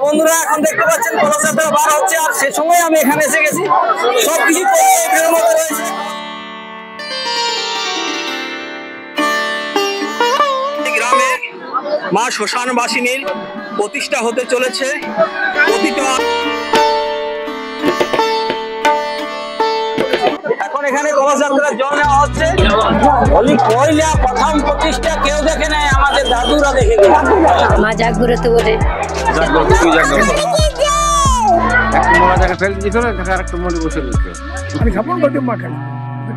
বন্ধুরা এখন দেখতে পাচ্ছেন কলসযাত্রা বার হচ্ছে, আর সে সময় আমি এখানে এসে গেছি। সবকিছু গ্রামে মা শ্মশান বাসিনীর প্রতিষ্ঠা হতে চলেছে। এখন এখানে কলসযাত্রার জল নেওয়া হচ্ছে। পয়লা প্রথম প্রতিষ্ঠা কেউ দেখে নাই, আমাদের দাদুরা দেখে গেছে। মা জাগ্রত বলে আমি স্থাপন করতে মাকে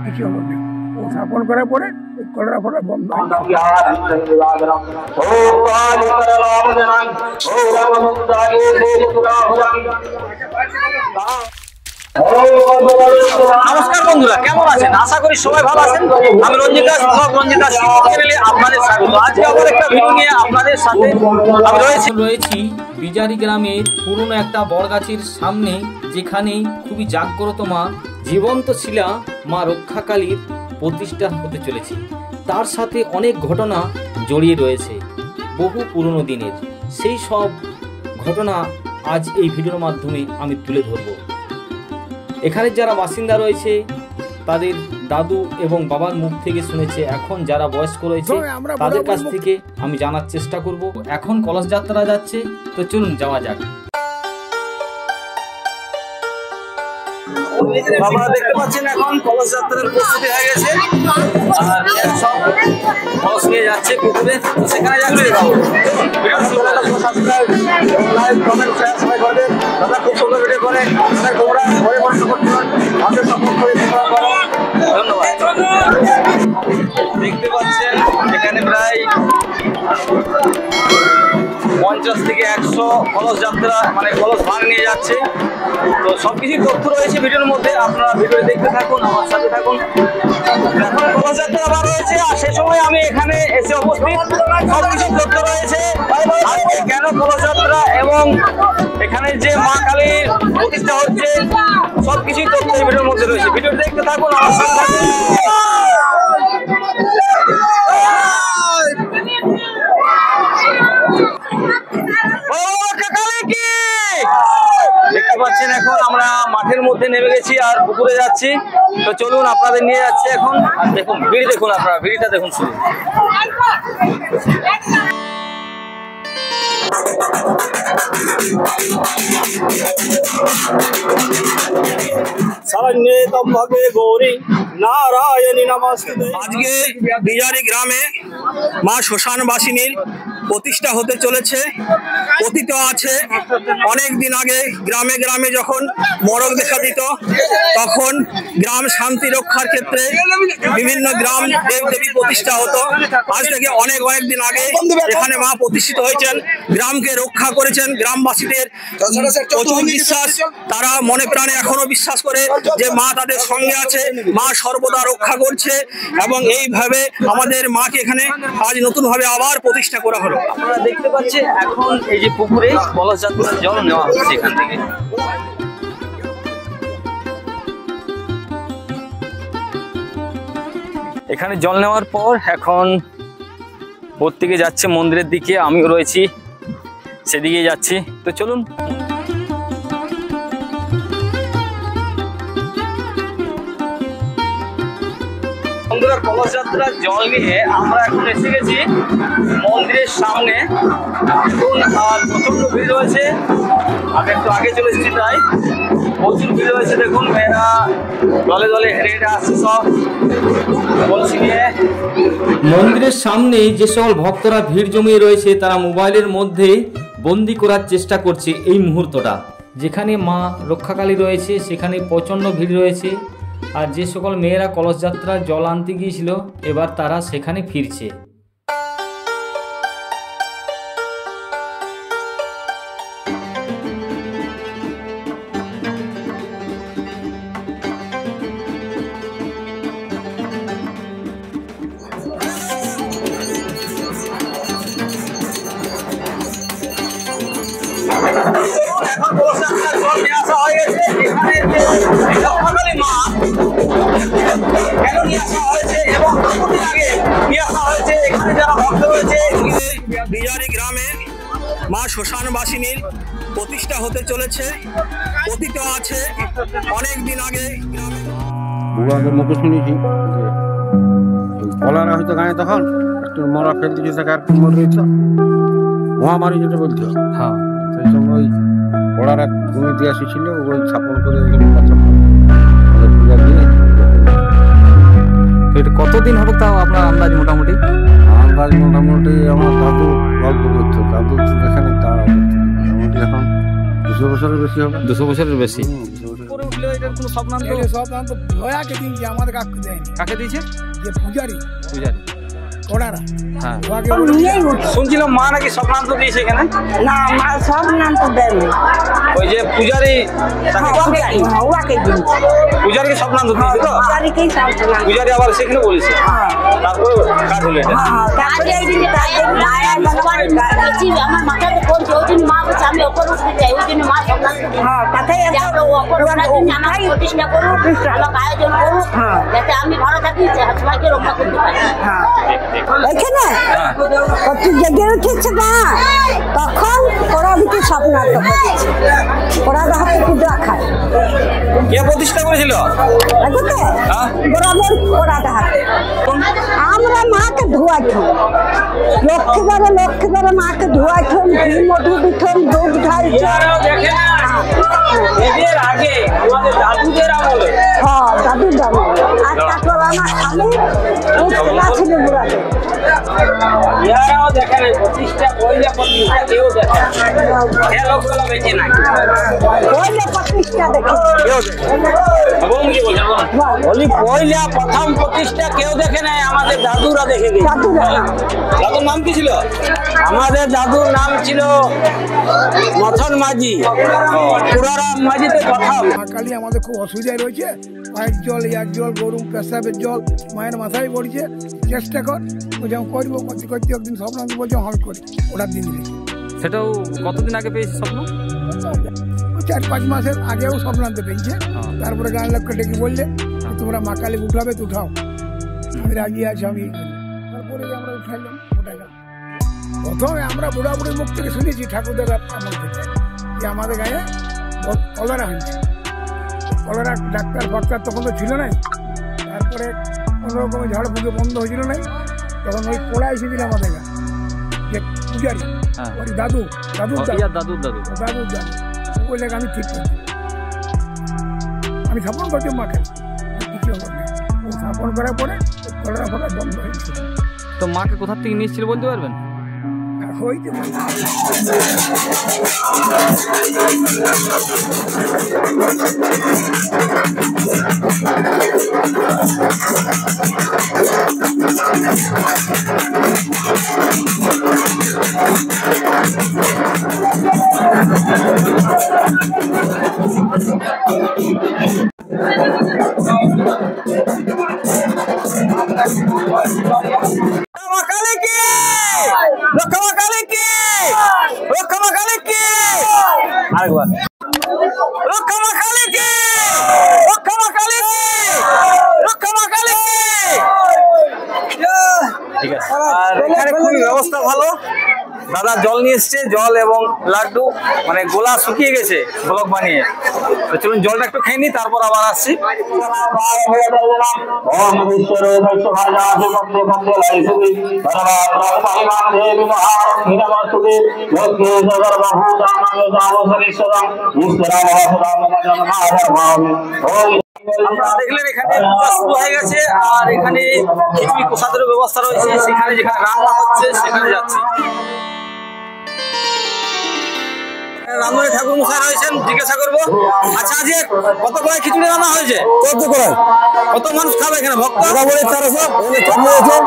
কিছু হবে না। ও স্থাপন করার পরে কলরা ফোটা বন্ধ। নমস্কার বন্ধুরা, কেমন আছেন? আশা করি সবাই ভালো আছেন। আমি রঞ্জিত দাস, রঞ্জিত দাস চ্যানেলে আপনাদের স্বাগত। আজকে আবার একটা ভিডিও নিয়ে আপনাদের সাথে আমি রয়েছি বিজারি গ্রামের পুরনো একটা বড়গাছের সামনে, যেখানে খুবই জাগ্রত মা জীবন্ত শিলা মা রক্ষাকালীর প্রতিষ্ঠা হতে চলেছে। তার সাথে অনেক ঘটনা জড়িয়ে রয়েছে, বহু পুরনো দিনের। সেই সব ঘটনা আজ এই ভিডিওর মাধ্যমে আমি তুলে ধরব। এখানে যারা বাসিন্দা রয়েছে তাদের দাদু এবং বাবার মুখ থেকে শুনেছে, এখন যারা বয়স্ক রয়েছে তাদের কাছ থেকে আমি জানার চেষ্টা করব। এখন কলস যাত্রা যাচ্ছে, তো চলুন যাওয়া যাক। আপনারা দেখতে পাচ্ছেন এখন কলসযাত্রার প্রস্তুতি হয়ে গেছে, আর সব কলস নিয়ে যাচ্ছে পুকুরে। সেখানে যাচ্ছে খুব সুন্দর ভিডিও করে তোমরা ঘরে বন্ধ করতে আমাদের সাপোর্ট করে ধন্যবাদ। দেখতে পাচ্ছেন এখানে প্রায় 50 থেকে 100 কলস যাত্রা মানে কলস ভাগ নিয়ে যাচ্ছে। তো সবকিছু তথ্য রয়েছে ভিডিওর মধ্যে, আপনারা ভিডিও দেখতে থাকুন, আমার সাথে থাকুন। এখন কলস যাত্রা বার হয়েছে, আর সে সময় আমি এখানে এসে উপস্থিত। সবকিছু তথ্য রয়েছে, কেন কলস যাত্রা এবং এখানে যে মা কালীর প্রতিষ্ঠা হচ্ছে, সবকিছু তথ্য ভিডিওর মধ্যে রয়েছে। ভিডিও দেখতে থাকুন, আমার সাথে থাকুন। দেখতে পাচ্ছেন এখন আমরা মাঠের মধ্যে নেমে গেছি আর পুকুরে যাচ্ছি। তো চলুন আপনাদের নিয়ে যাচ্ছি এখন। আর দেখুন ভিড়, দেখুন আপনারা ভিড়টা দেখুন শুরু। আজকে বিজারি গ্রামে মা শ্মশান বাসিনীর প্রতিষ্ঠা হতে চলেছে। কথিত আছে অনেক দিন আগে গ্রামে গ্রামে যখন মরক দেখা দিত, তখন গ্রাম শান্তি রক্ষার ক্ষেত্রে বিভিন্ন গ্রাম দেবদেবী প্রতিষ্ঠা হতো। আজ থেকে অনেক দিন আগে এখানে মা প্রতিষ্ঠিত হয়েছেন, গ্রামকে রক্ষা করেছেন। গ্রামবাসীদের প্রচুর বিশ্বাস, তারা মনে প্রাণে এখনো বিশ্বাস করে যে মা তাদের সঙ্গে আছে, মা সর্বদা রক্ষা করছে। এবং এইভাবে আমাদের মাকে এখানে আজ নতুন ভাবে আবার প্রতিষ্ঠা করা হলো। আপনারা দেখতে পাচ্ছেন এখন এই যে পুকুরে কলস যাত্রার জল নেওয়া হচ্ছে এখান থেকে। এখানে জল নেওয়ার পর এখন প্রত্যেকে যাচ্ছে মন্দিরের দিকে, আমিও রয়েছি সেদিকে যাচ্ছি। তো চলুন। বন্ধুরা, কলসযাত্রার জল নিয়ে আমরা এখন এসে গেছি মন্দিরের সামনে। প্রচন্ড ভিড় রয়েছে, আমি একটু আগে চলে এসেছি, তাই প্রচুর ভিড় রয়েছে। দেখুন মেয়েরা দলে দলে হেঁটে হেঁটে আসছে সব কলসি নিয়ে। মন্দিরের সামনে যে সকল ভক্তরা ভিড় জমিয়ে রয়েছে, তারা মোবাইলের মধ্যে বন্দি করার চেষ্টা করছে এই মুহূর্তটা। যেখানে মা রক্ষাকালী রয়েছে সেখানে প্রচণ্ড ভিড় রয়েছে, আর যে সকল মেয়েরা কলসযাত্রার জল আনতে গিয়েছিল এবার তারা সেখানে ফিরছে। এখন কলসিয়ার জল নিয়ে আসা হয়ে গেছে। এখানে যে রক্ষাকালী মা কেন নিয়ে আসা হয়েছে এবং কতদিন আগে নিয়ে আসা হয়েছে, এখানে যারা ভক্ত রয়েছে, বিজারি গ্রামে মা শ্মশানবাসিনীর প্রতিষ্ঠা হতে চলেছে। অতীত আছে অনেক দিন আগে গ্রামে। বুড়াদের মুখে শুনেছি যে কলারা হয়তো গায়ে তখন একটু মরা ফেল দিচ্ছে তাকে আর মরে দিয়েছ মহামারী যেটা বলছো। হ্যাঁ, সেই সময় কলারা জমি দিয়ে আসিছিল, ওই স্থাপন করে পূজা দিয়ে। তো এটা কতদিন হবে তাও আপনার আন্দাজ মোটামুটি? আন্দাজ মোটামুটি আমার দাদু গল্প করতো, দাদু এখানে তারা মোটামুটি এখন 200 বছরের বেশি হবে। 200 বছরের বেশি। 200 বছর। করে উঠলে এটার কোনো স্বপ্নান্ত সব ভয়াকে দিন যে আমাদের কাকু দেয়নি, কাকে দিয়েছে? যে পূজারি পূজারি। ওনারা হ্যাঁ, ওকে শুনছিলাম মা নাকি স্বপ্নান্ত দিয়েছে এখানে। না মা সব নাম তো দেয়নি। ওই যে পূজারি পূজারিকে স্বপ্নান্ত দিয়েছে তো, পূজারিকেই সব নাম। পূজারি আবার সেখানে বলেছে, তারপরে কাজ হলো এটা। তারপরে এই দিন আমার মাথাতে পড়ছে, ওই দিন মা বলছে আমি অপর উঠতে চাই, ওই দিন মা সব নাম তাতেই অপর উঠার জন্য আমার প্রতিষ্ঠা করুক, আমাকে আয়োজন করুক, যাতে আমি ভালো থাকি, সবাইকে রক্ষা করতে পারি। এখানে কত জেগে উঠেছে না, তখন ওরা দিকে স্বপ্নার্থ করেছে, ওরা হাতে পূজা খায়। কে প্রতিষ্ঠা করেছিল? বরাবর ওরা হাতে আমরা মাকে ধোয়াইতাম, লক্ষ্মীবারে মাকে ধোয়াইতাম, ঘি মধু দিতাম, দুধ ঢালতাম। এদের আগে আমাদের দাদুদের আমলে, হ্যাঁ দাদুর দাম। আর তারপর আমার স্বামী খেলা ছিল বুড়াতে। ইয়ারাও দেখেন প্রতিষ্ঠা কইলে প্রতিষ্ঠা কেউ দেখে এ লোকগুলো বেঁচে নাই, ওইলে প্রতিষ্ঠা দেখে কেউ দেখে। এবং কি বলছেন বলি পয়লা প্রথম প্রতিষ্ঠা কেউ দেখে নাই, আমাদের দাদুরা দেখে গেছে। দাদুর নাম কি ছিল? আমাদের দাদুর নাম ছিল মথন মাঝি, পুরারাম মাঝিতে প্রথম। মা কালী আমাদের খুব অসুবিধায় রয়েছে, পায়ের জল, এক জল, গরু পেশাবের জল মায়ের মাথায় পড়ছে, চেষ্টা কর। ও যেমন করবো করতে করতে একদিন স্বপ্ন বলছে আমি করি, ওটার দিন দিলে সেটাও কতদিন আগে পেয়েছি স্বপ্ন? 4-5 মাসের আগেও স্বপ্ন আনতে পেয়েছে। তারপরে গাঁয়ের লোককে ডেকে বললে তোমরা মা কালী উঠাবে তো উঠাও, আমি রাজি আছি, আমি তারপরে আমরা উঠাইলাম। ওটাইলাম প্রথমে আমরা বুড়াবুড়ির মুখ থেকে শুনেছি ঠাকুরদের আমল থেকে যে আমাদের গায়ে কলেরা হয়েছে। কলেরা ডাক্তার ফাক্তার তখন তো ছিল নাই, তারপরে কোনো রকমের ঝাড় ফুঁকে বন্ধ হয়েছিল নাই, তখন ওই পোড়া এসেছিল আমাদের গায়ে, যে পূজারি ওই দাদু ওই লেগে আমি ঠিক করছি, আমি স্থাপন করছি মাকে, কিছু হবে না। ও স্থাপন করার পরে কলেরা ফলা বন্ধ হয়েছিল। তো মাকে কোথা থেকে নিয়েছিল বলতে পারবেন? হইতে ব্যবস্থা ভালো। দাদা জল নিয়ে এসছে, জল এবং লাড্ডু, মানে গোলা শুকিয়ে গেছে ব্লক বানিয়ে। তো চলুন জলটা একটু খেয়ে নি, তারপর আবার আসছি। আপনারা দেখলেন এখানে পূজা শুরু হয়ে গেছে, আর এখানে খিচুড়ি প্রসাদের ব্যবস্থা রয়েছে, সেখানে যেখানে রান্না হচ্ছে সেখানে যাচ্ছি। রান্নায় ঠাকুর মশাই রয়েছেন, জিজ্ঞাসা করবো। আচ্ছা আজকে কত করে খিচুড়ি রান্না হয়েছে? কত করে? কত মানুষ খাবে এখানে ভক্ত? মোটামুটি 400।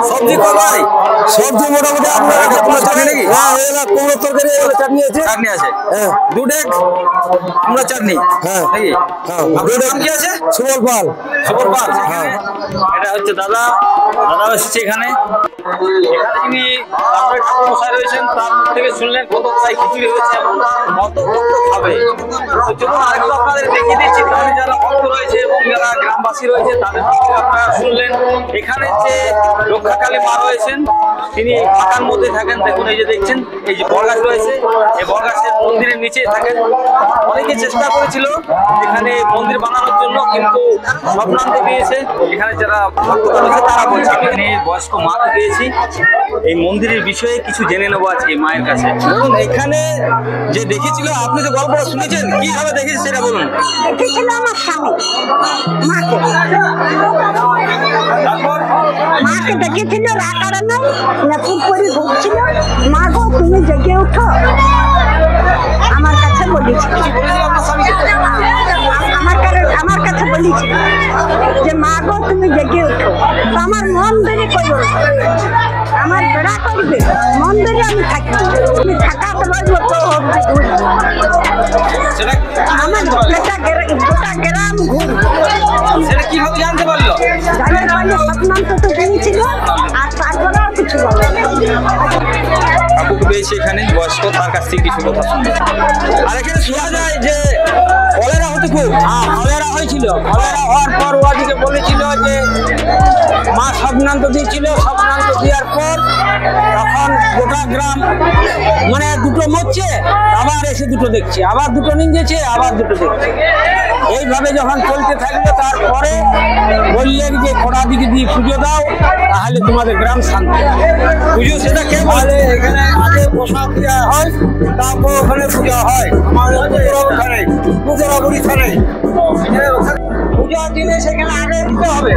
সবজি কবাই? সবজি মোটামুটি আপনার চাটনি নাকি? কুমড়োর তরকারি চাটনি আছে। চাটনি আছে, দু ডেক কুমড়ো চাটনি নাকি? আপনার নাম কি আছে? সুবল পাল। সুবল পাল, এটা হচ্ছে দাদা এসেছে এখানে। এখানে যিনি ঠাকুর মশাই রয়েছেন তার থেকে শুনলেন কত খিচুড়ি হয়েছে এবং কত ভক্ত খাবে। তো চলুন আরেকটু আপনাদের দেখিয়ে দিচ্ছি তাহলে যারা ভক্ত রয়েছে এবং যারা গ্রামবাসী রয়েছে তাদের থেকে আপনারা শুনলেন। এখানে যে রক্ষাকালী মা রয়েছেন তিনি ফাঁকার মধ্যে থাকেন। দেখুন এই যে দেখছেন এই যে বরগাছ রয়েছে, এই বরগাছের মন্দিরের নিচে থাকেন। অনেকে চেষ্টা করেছিল এখানে মন্দির বানানোর জন্য, কিন্তু স্বপ্নান্ত পেয়েছে। এখানে যারা ভক্ত রয়েছে তারা বলছে আমি এখানে বয়স্ক মাকে পেয়েছি। এই মন্দিরের বিষয়ে কিছু জেনে নেবো আজকে মায়ের কাছে। বলুন এখানে যে দেখেছিল, আপনি যে গল্পটা শুনেছেন কিভাবে দেখেছেন সেটা বলুন। দেখেছিল আমার স্বামী মাকে, তারপর মাকে দেখেছিল রাখার নাই নেপুর করে ঘুরছিল। মা গো তুমি জেগে উঠো, আমার কাছে বলেছিল। আমার কাছে বলেছিল যে মা গো তুমি জেগে উঠো। তো আমার মন ধরে করবো, আমার বেড়া করবে মন ধরে আমি থাকি। তুমি থাকাতে বলবো তো সেটা আমার গোটা গ্রাম ঘুরবো। সেটা কিভাবে জানতে পারলো? জানার পারলে স্বপ্নান্ত তো জেনেছিল, আর তারপরে আর কিছু বলে কাকুকে পেয়েছি এখানে বয়স্ক, তার কাছ থেকে কিছু কথা শুনবো। আর এখানে শোনা যায় যে কলেরা হতো খুব। হ্যাঁ, কলেরা হয়েছিল। কলেরা হওয়ার পর ওদিকে বলেছিল যে মা স্বপ্নান্ত দিয়েছিল। স্বপ্নান্ত দেওয়ার পর তখন গোটা গ্রাম মানে দুটো মরছে, আবার এসে দুটো দেখছে, আবার দুটো নিয়েছে, আবার দুটো দেখছে। এইভাবে যখন চলতে থাকলো তারপরে বললেন যে খোড়া দিকে দিয়ে পুজো দাও, তাহলে তোমাদের গ্রাম শান্তি। পুজো সেটা কে বলে? এখানে আগে প্রসাদ দেওয়া হয়, তারপর ওখানে পূজা হয়। আমাদের ওখানে পুজোরাবুড়ি থানে পূজার দিনে সেখানে আগে দিতে হবে।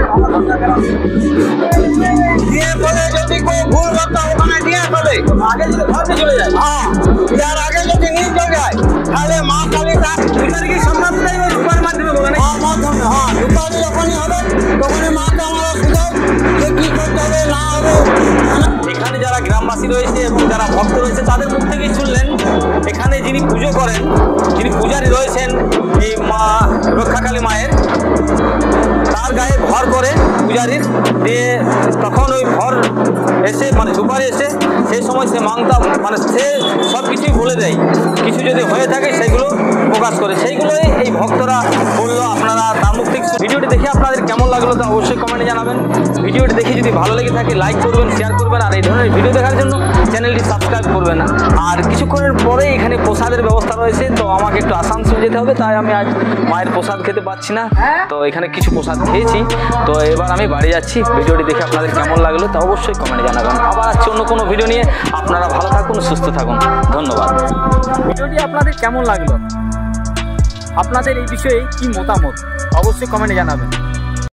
দিয়ে বলে যদি কেউ ভুল করতে ওখানে দিয়ে বলে আগে যদি ঘরে চলে যায়। হ্যাঁ, যার আগে যদি নিয়ে চলে যায় তাহলে মা কালী তার কি সম্মান দেয় ওই রূপার মাধ্যমে বলে না? মাধ্যমে, হ্যাঁ, রূপার যখনই হবে তখনই মাকে আমরা বুঝাই যে কি করতে হবে না হবে। এখানে যারা গ্রামবাসী রয়েছে এবং যারা ভক্ত রয়েছে তাদের মুখ থেকেই শুনলেন এখানে যিনি পুজো করেন, যিনি পূজারী রয়েছেন এই মা রক্ষাকালী মায়ের, তার গায়ে ভর করে পূজারীর দিয়ে তখন ওই ভর এসে মানে সুপারি এসে সেই সময় সে মাংতা মানে সে সব কিছুই বলে দেয়। কিছু যদি হয়ে থাকে সেগুলো প্রকাশ করে, সেইগুলোই এই ভক্তরা বললো। আপনারা তার মুখ থেকে ভিডিওটি দেখে আপনাদের কেমন লাগলো তা অবশ্যই কমেন্টে জানাবেন। ভিডিওটি দেখে যদি ভালো লেগে থাকে লাইক করবেন, শেয়ার করবেন, আর এই ধরনের ভিডিও দেখার জন্য চ্যানেলটি সাবস্ক্রাইব করবেন। আর কিছুক্ষণের পরে এখানে প্রসাদের ব্যবস্থা রয়েছে, তো আমাকে একটু আসানসোল যেতে হবে, তাই আমি আজ মায়ের প্রসাদ খেতে পাচ্ছি না। তো এখানে কিছু প্রসাদ খেয়েছি, তো এবার আমি বাড়ি যাচ্ছি। ভিডিওটি দেখে আপনাদের কেমন লাগলো তা অবশ্যই কমেন্টে জানাবেন। আবার আসছি অন্য কোনো ভিডিও নিয়ে। আপনারা ভালো থাকুন, সুস্থ থাকুন, ধন্যবাদ। ভিডিওটি আপনাদের কেমন লাগলো, আপনাদের এই বিষয়ে কি মতামত অবশ্যই কমেন্টে জানাবেন।